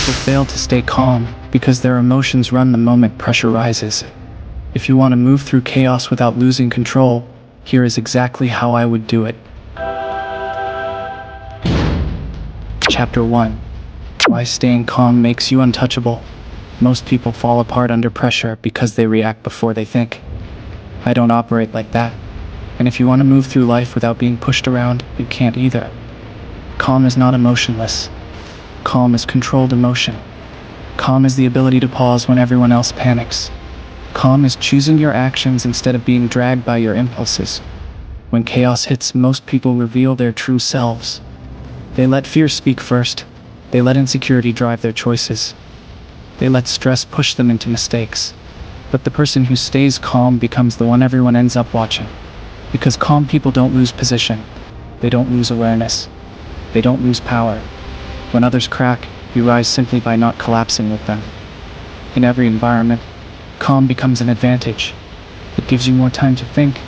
people fail to stay calm because their emotions run the moment pressure rises. If you want to move through chaos without losing control, here is exactly how I would do it. Chapter 1. Why staying calm makes you untouchable. Most people fall apart under pressure because they react before they think. I don't operate like that. And if you want to move through life without being pushed around, you can't either. Calm is not emotionless. Calm is controlled emotion. Calm is the ability to pause when everyone else panics. Calm is choosing your actions instead of being dragged by your impulses. When chaos hits, most people reveal their true selves. They let fear speak first. They let insecurity drive their choices. They let stress push them into mistakes. But the person who stays calm becomes the one everyone ends up watching. Because calm people don't lose position. They don't lose awareness. They don't lose power. When others crack, you rise simply by not collapsing with them. In every environment, calm becomes an advantage. It gives you more time to think.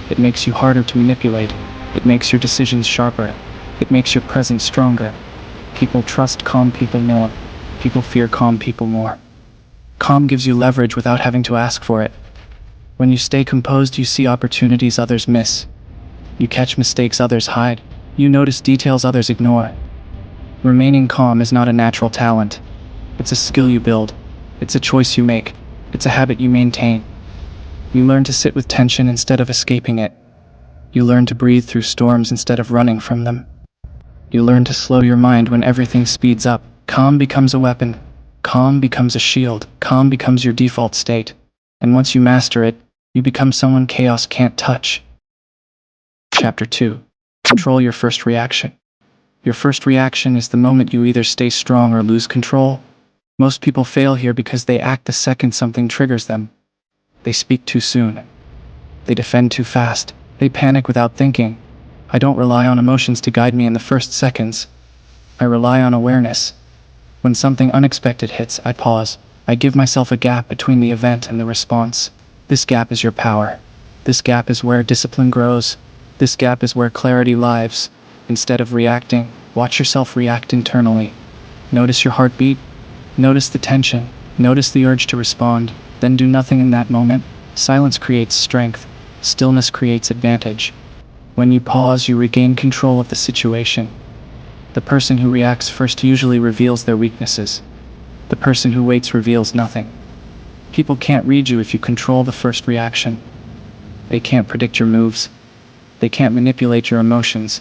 It makes you harder to manipulate. It makes your decisions sharper. It makes your presence stronger. People trust calm people more. People fear calm people more. Calm gives you leverage without having to ask for it. When you stay composed, you see opportunities others miss. You catch mistakes others hide. You notice details others ignore. Remaining calm is not a natural talent. It's a skill you build. It's a choice you make. It's a habit you maintain. You learn to sit with tension instead of escaping it. You learn to breathe through storms instead of running from them. You learn to slow your mind when everything speeds up. Calm becomes a weapon. Calm becomes a shield. Calm becomes your default state. And once you master it, you become someone chaos can't touch. Chapter 2. Control your first reaction. Your first reaction is the moment you either stay strong or lose control. Most people fail here because they act the second something triggers them. They speak too soon. They defend too fast. They panic without thinking. I don't rely on emotions to guide me in the first seconds. I rely on awareness. When something unexpected hits, I pause. I give myself a gap between the event and the response. This gap is your power. This gap is where discipline grows. This gap is where clarity lives. Instead of reacting, watch yourself react internally. Notice your heartbeat. Notice the tension. Notice the urge to respond. Then do nothing in that moment. Silence creates strength. Stillness creates advantage. When you pause, you regain control of the situation. The person who reacts first usually reveals their weaknesses. The person who waits reveals nothing. People can't read you if you control the first reaction. They can't predict your moves. They can't manipulate your emotions.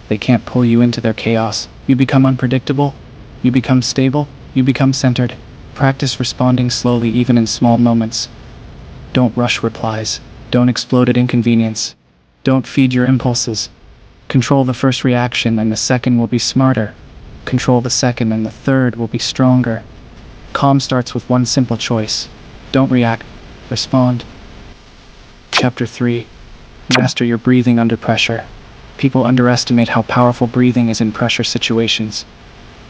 They can't pull you into their chaos. You become unpredictable. You become stable. You become centered. Practice responding slowly even in small moments. Don't rush replies. Don't explode at inconvenience. Don't feed your impulses. Control the first reaction and the second will be smarter. Control the second and the third will be stronger. Calm starts with one simple choice. Don't react. Respond. Chapter 3. Master your breathing under pressure. People underestimate how powerful breathing is in pressure situations.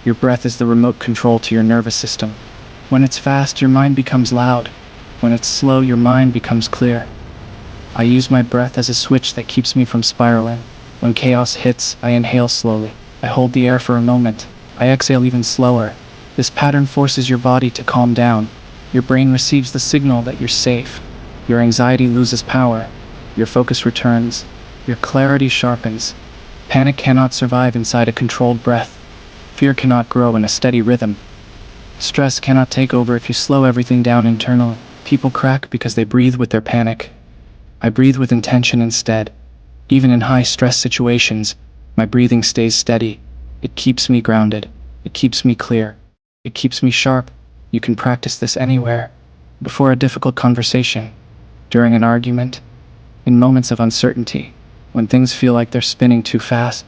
Your breath is the remote control to your nervous system. When it's fast, your mind becomes loud. When it's slow, your mind becomes clear. I use my breath as a switch that keeps me from spiraling. When chaos hits, I inhale slowly. I hold the air for a moment. I exhale even slower. This pattern forces your body to calm down. Your brain receives the signal that you're safe. Your anxiety loses power. Your focus returns. Your clarity sharpens. Panic cannot survive inside a controlled breath. Fear cannot grow in a steady rhythm. Stress cannot take over if you slow everything down internally. People crack because they breathe with their panic. I breathe with intention instead. Even in high-stress situations, my breathing stays steady. It keeps me grounded. It keeps me clear. It keeps me sharp. You can practice this anywhere. Before a difficult conversation, during an argument, in moments of uncertainty, when things feel like they're spinning too fast,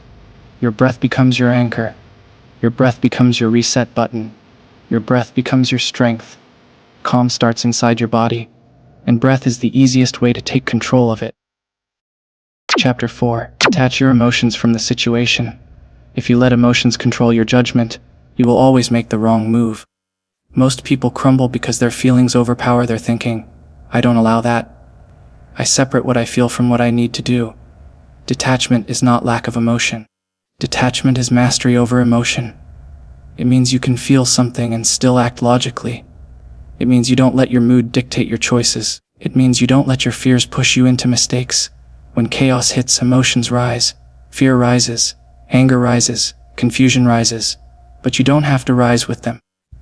your breath becomes your anchor. Your breath becomes your reset button. Your breath becomes your strength. Calm starts inside your body, and breath is the easiest way to take control of it. Chapter 4. Detach your emotions from the situation. If you let emotions control your judgment, you will always make the wrong move. Most people crumble because their feelings overpower their thinking. I don't allow that. I separate what I feel from what I need to do. Detachment is not lack of emotion. Detachment is mastery over emotion. It means you can feel something and still act logically. It means you don't let your mood dictate your choices. It means you don't let your fears push you into mistakes. When chaos hits, emotions rise. Fear rises. Anger rises. Confusion rises. But you don't have to rise with them.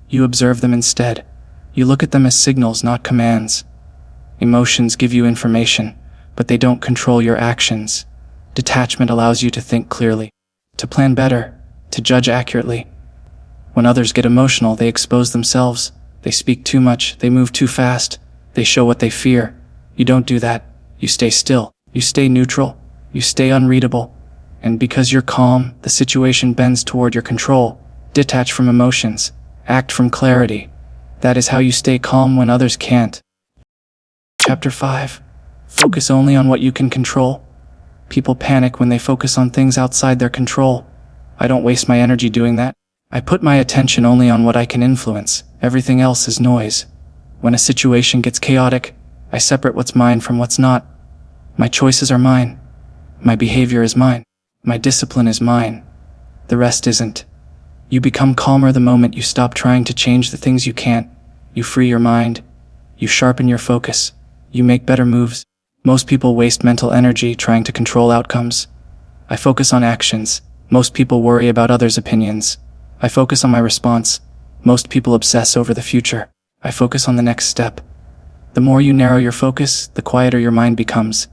You observe them instead. You look at them as signals, not commands. Emotions give you information, but they don't control your actions. Detachment allows you to think clearly, to plan better, to judge accurately. When others get emotional, they expose themselves. They speak too much. They move too fast. They show what they fear. You don't do that. You stay still. You stay neutral. You stay unreadable. And because you're calm, the situation bends toward your control. Detach from emotions. Act from clarity. That is how you stay calm when others can't. Chapter 5. Focus only on what you can control. People panic when they focus on things outside their control. I don't waste my energy doing that. I put my attention only on what I can influence. Everything else is noise. When a situation gets chaotic, I separate what's mine from what's not. My choices are mine. My behavior is mine. My discipline is mine. The rest isn't. You become calmer the moment you stop trying to change the things you can't. You free your mind. You sharpen your focus. You make better moves. Most people waste mental energy trying to control outcomes. I focus on actions. Most people worry about others' opinions. I focus on my response. Most people obsess over the future. I focus on the next step. The more you narrow your focus, the quieter your mind becomes.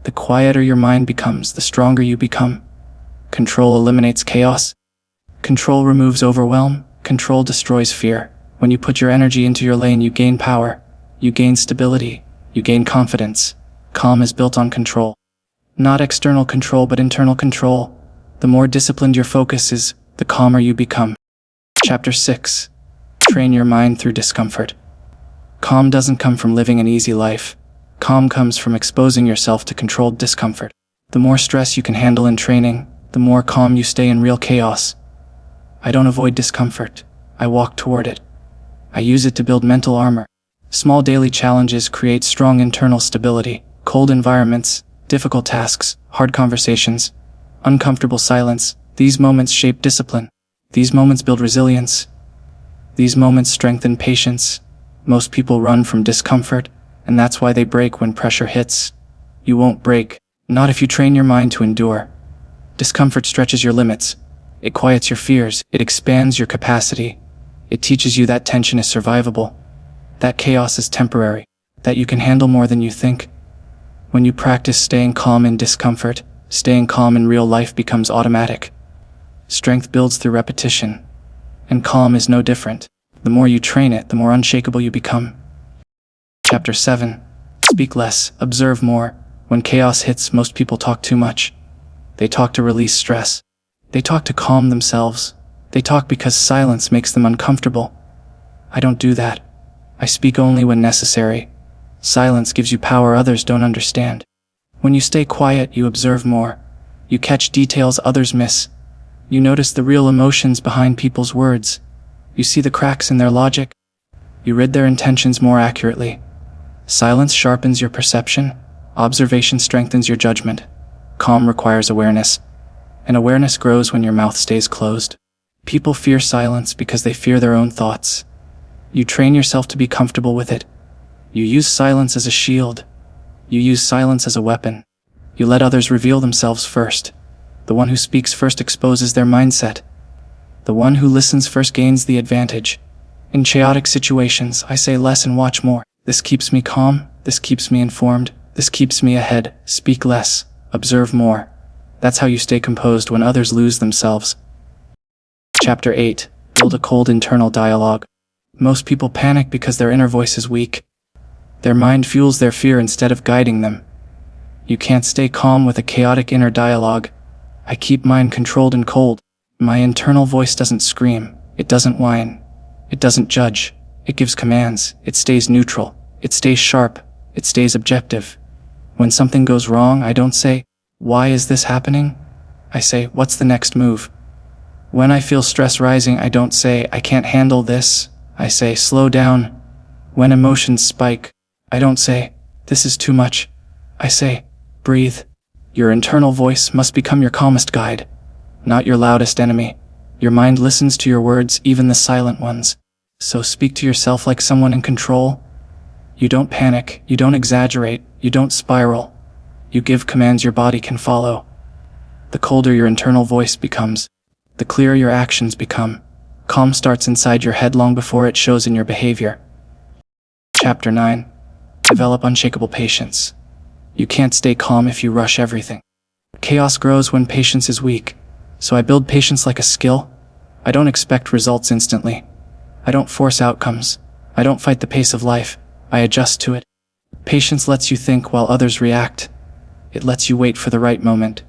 The quieter your mind becomes, the stronger you become. Control eliminates chaos. Control removes overwhelm. Control destroys fear. When you put your energy into your lane, you gain power. You gain stability. You gain confidence. Calm is built on control. Not external control, but internal control. The more disciplined your focus is, the calmer you become. Chapter 6. Train your mind through discomfort. Calm doesn't come from living an easy life. Calm comes from exposing yourself to controlled discomfort. The more stress you can handle in training, the more calm you stay in real chaos. I don't avoid discomfort. I walk toward it. I use it to build mental armor. Small daily challenges create strong internal stability. Cold environments, difficult tasks, hard conversations, uncomfortable silence. These moments shape discipline. These moments build resilience. These moments strengthen patience. Most people run from discomfort, and that's why they break when pressure hits. You won't break, not if you train your mind to endure. Discomfort stretches your limits. It quiets your fears. It expands your capacity. It teaches you that tension is survivable, that chaos is temporary, that you can handle more than you think. When you practice staying calm in discomfort, staying calm in real life becomes automatic. Strength builds through repetition, and calm is no different. The more you train it, the more unshakable you become. Chapter 7. Speak less, observe more. When chaos hits, most people talk too much. They talk to release stress. They talk to calm themselves. They talk because silence makes them uncomfortable. I don't do that. I speak only when necessary. Silence gives you power others don't understand. When you stay quiet, you observe more. You catch details others miss. You notice the real emotions behind people's words. You see the cracks in their logic. You read their intentions more accurately. Silence sharpens your perception. Observation strengthens your judgment. Calm requires awareness. And awareness grows when your mouth stays closed. People fear silence because they fear their own thoughts. You train yourself to be comfortable with it. You use silence as a shield. You use silence as a weapon. You let others reveal themselves first. The one who speaks first exposes their mindset. The one who listens first gains the advantage. In chaotic situations, I say less and watch more. This keeps me calm. This keeps me informed. This keeps me ahead. Speak less. Observe more. That's how you stay composed when others lose themselves. Chapter 8. Build a cold internal dialogue. Most people panic because their inner voice is weak. Their mind fuels their fear instead of guiding them. You can't stay calm with a chaotic inner dialogue. I keep mine controlled and cold. My internal voice doesn't scream. It doesn't whine. It doesn't judge. It gives commands. It stays neutral. It stays sharp. It stays objective. When something goes wrong, I don't say, "Why is this happening?" I say, "What's the next move?" When I feel stress rising, I don't say, "I can't handle this." I say, "Slow down." When emotions spike, I don't say, "This is too much." I say, "Breathe." Your internal voice must become your calmest guide, not your loudest enemy. Your mind listens to your words, even the silent ones. So speak to yourself like someone in control. You don't panic, you don't exaggerate, you don't spiral. You give commands your body can follow. The colder your internal voice becomes, the clearer your actions become. Calm starts inside your head long before it shows in your behavior. Chapter 9. Develop unshakable patience. You can't stay calm if you rush everything. Chaos grows when patience is weak, so I build patience like a skill. I don't expect results instantly. I don't force outcomes. I don't fight the pace of life. I adjust to it. Patience lets you think while others react. It lets you wait for the right moment.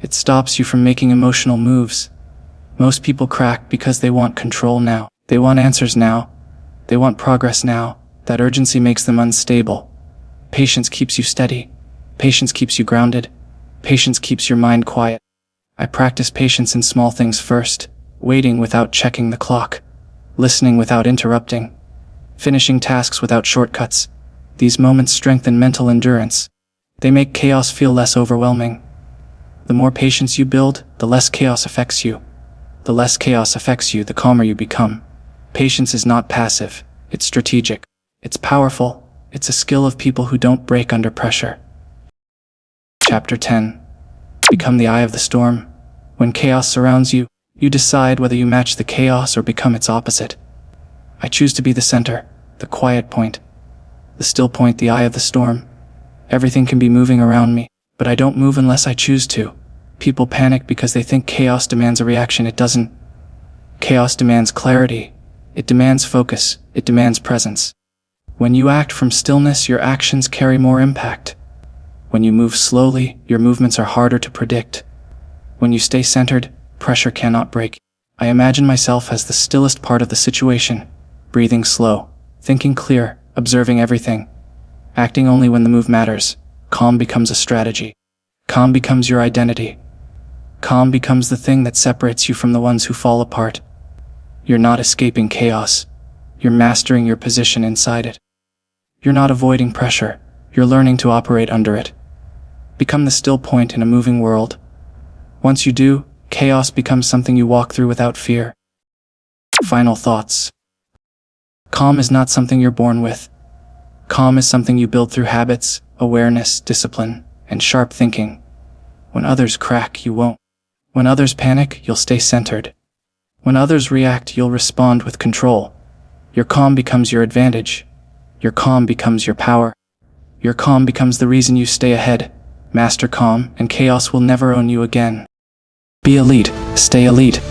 It stops you from making emotional moves. Most people crack because they want control now. They want answers now. They want progress now. That urgency makes them unstable. Patience keeps you steady. Patience keeps you grounded. Patience keeps your mind quiet. I practice patience in small things first, waiting without checking the clock, listening without interrupting, finishing tasks without shortcuts. These moments strengthen mental endurance. They make chaos feel less overwhelming. The more patience you build, the less chaos affects you. The less chaos affects you, the calmer you become. Patience is not passive, it's strategic. It's powerful. It's a skill of people who don't break under pressure. Chapter 10. Become the eye of the storm. When chaos surrounds you, you decide whether you match the chaos or become its opposite. I choose to be the center, the quiet point, the still point, the eye of the storm. Everything can be moving around me, but I don't move unless I choose to. People panic because they think chaos demands a reaction. It doesn't. Chaos demands clarity. It demands focus. It demands presence. When you act from stillness, your actions carry more impact. When you move slowly, your movements are harder to predict. When you stay centered, pressure cannot break. I imagine myself as the stillest part of the situation, breathing slow, thinking clear, observing everything, acting only when the move matters. Calm becomes a strategy. Calm becomes your identity. Calm becomes the thing that separates you from the ones who fall apart. You're not escaping chaos. You're mastering your position inside it. You're not avoiding pressure. You're learning to operate under it. Become the still point in a moving world. Once you do, chaos becomes something you walk through without fear. Final thoughts. Calm is not something you're born with. Calm is something you build through habits, awareness, discipline, and sharp thinking. When others crack, you won't. When others panic, you'll stay centered. When others react, you'll respond with control. Your calm becomes your advantage. Your calm becomes your power. Your calm becomes the reason you stay ahead. Master calm, and chaos will never own you again. Be elite, stay elite.